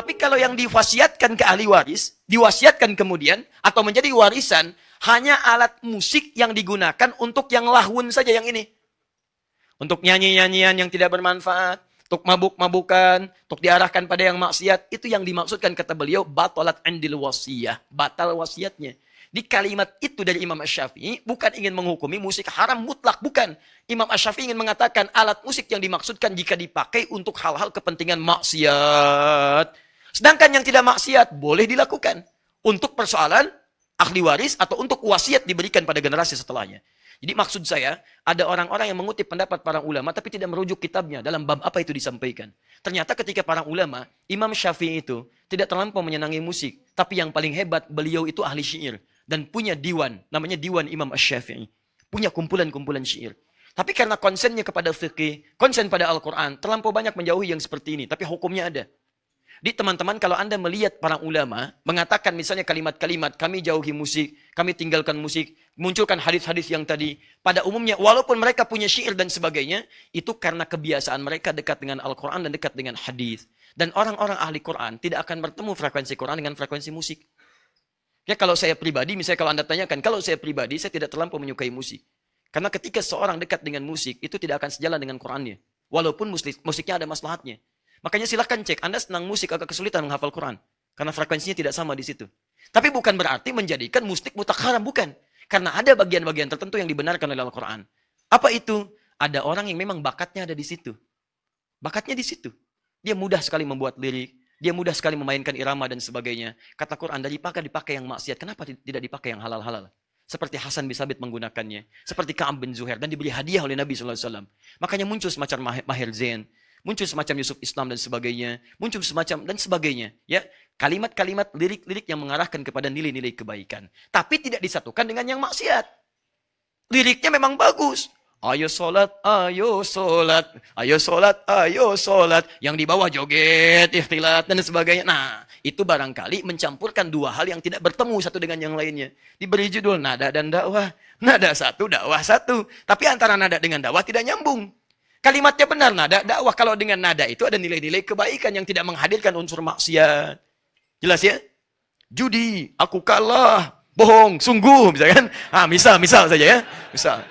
Tapi kalau yang diwasiatkan ke ahli waris, diwasiatkan kemudian, atau menjadi warisan, hanya alat musik yang digunakan untuk yang lahun saja yang ini. Untuk nyanyi-nyanyian yang tidak bermanfaat, untuk mabuk-mabukan, untuk diarahkan pada yang maksiat, itu yang dimaksudkan kata beliau, batalat andil wasiyah, batal wasiatnya. Di kalimat itu dari Imam Asy-Syafi'i bukan ingin menghukumi musik haram mutlak, bukan. Imam Asy-Syafi'i ingin mengatakan alat musik yang dimaksudkan jika dipakai untuk hal-hal kepentingan maksiat. Sedangkan yang tidak maksiat boleh dilakukan untuk persoalan ahli waris atau untuk wasiat diberikan pada generasi setelahnya. Jadi maksud saya, ada orang-orang yang mengutip pendapat para ulama tapi tidak merujuk kitabnya dalam bab apa itu disampaikan. Ternyata ketika para ulama, Imam Syafi'i itu tidak terlampau menyenangi musik, tapi yang paling hebat beliau itu ahli syair dan punya diwan, namanya Diwan Imam Asy-Syafi'i. Punya kumpulan-kumpulan syair. Tapi karena konsennya kepada fikih, konsen pada Al-Quran, terlampau banyak menjauhi yang seperti ini, tapi hukumnya ada. Di teman-teman, kalau Anda melihat para ulama mengatakan misalnya kalimat-kalimat, kami jauhi musik, kami tinggalkan musik, munculkan hadis-hadis yang tadi, pada umumnya walaupun mereka punya syair dan sebagainya, itu karena kebiasaan mereka dekat dengan Al-Quran dan dekat dengan hadis. Dan orang-orang ahli Quran tidak akan bertemu frekuensi Quran dengan frekuensi musik. Ya kalau saya pribadi, misalnya kalau Anda tanyakan, kalau saya pribadi, saya tidak terlampau menyukai musik. Karena ketika seorang dekat dengan musik, itu tidak akan sejalan dengan Qurannya. Walaupun musiknya ada maslahatnya. Makanya silahkan cek, Anda senang musik agak kesulitan menghafal Quran. Karena frekuensinya tidak sama di situ. Tapi bukan berarti menjadikan musik mutlak haram, bukan. Karena ada bagian-bagian tertentu yang dibenarkan oleh Al-Quran. Apa itu? Ada orang yang memang bakatnya ada di situ. Bakatnya di situ. Dia mudah sekali membuat lirik. Dia mudah sekali memainkan irama dan sebagainya. Kata Quran, dipakai yang maksiat. Kenapa tidak dipakai yang halal-halal? Seperti Hasan bin Sabit menggunakannya. Seperti Ka'ab bin Zuhair. Dan diberi hadiah oleh Nabi SAW. Makanya muncul semacam Maher Zain. Muncul semacam Yusuf Islam dan sebagainya. Muncul semacam dan sebagainya. Ya, kalimat-kalimat lirik-lirik yang mengarahkan kepada nilai-nilai kebaikan. Tapi tidak disatukan dengan yang maksiat. Liriknya memang bagus. Ayo sholat, ayo sholat, ayo sholat, ayo sholat. Yang di bawah joget, ikhtilat, dan sebagainya. Nah, itu barangkali mencampurkan dua hal yang tidak bertemu satu dengan yang lainnya. Diberi judul nada dan dakwah. Nada satu, dakwah satu. Tapi antara nada dengan dakwah tidak nyambung. Kalimatnya benar, nada dakwah. Kalau dengan nada itu ada nilai-nilai kebaikan yang tidak menghadirkan unsur maksiat. Jelas ya? Judi, aku kalah, bohong, sungguh, misalkan. Misal saja ya. Misal.